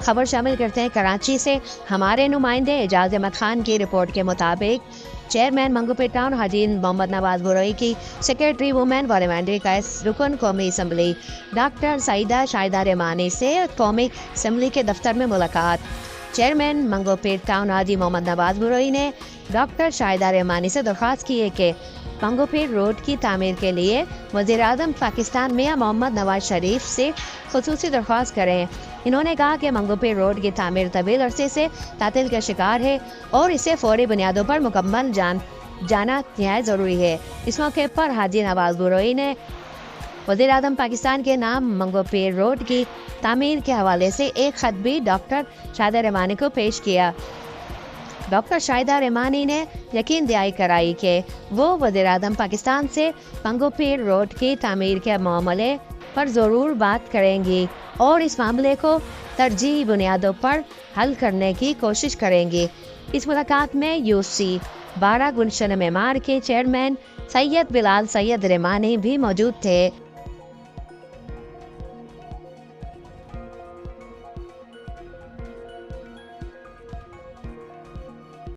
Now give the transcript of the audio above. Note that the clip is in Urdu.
خبر شامل کرتے ہیں کراچی سے۔ ہمارے نمائندے اعجاز احمد خان کی رپورٹ کے مطابق چیئرمین منگو پیٹ ٹاؤن حاجی محمد نواز بروئی کی سیکرٹری وومین پارلیمنٹری کا رکن قومی اسمبلی ڈاکٹر سعیدہ شاہدہ رحمانی سے قومی اسمبلی کے دفتر میں ملاقات۔ چیئرمین منگو پیٹ ٹاؤن حاجی محمد نواز بروئی نے ڈاکٹر شاہدہ رحمانی سے درخواست کی ہے کہ منگو پیٹ روڈ کی تعمیر کے لیے وزیر اعظم پاکستان میاں محمد نواز شریف سے خصوصی درخواست کریں۔ انہوں نے کہا کہ منگو پیٹ روڈ کی تعمیر طویل عرصے سے تعطل کا شکار ہے اور اسے فوری بنیادوں پر مکمل جانا نہایت ضروری ہے۔ اس موقع پر حاجی نواز بروئی نے وزیر اعظم پاکستان کے نام منگو پیٹ روڈ کی تعمیر کے حوالے سے ایک خط بھی ڈاکٹر شاہدہ رحمانی کو پیش کیا۔ ڈاکٹر شاہدہ رحمانی نے یقین دہانی کرائی کہ وہ وزیر اعظم پاکستان سے منگو پیٹ روڈ کی تعمیر کے معاملے پر ضرور بات کریں گی اور اس معاملے کو ترجیحی بنیادوں پر حل کرنے کی کوشش کریں گی۔ اس ملاقات میں UC 12 گلشن معمار کے چیئرمین سید بلال سید رحمانی بھی موجود تھے۔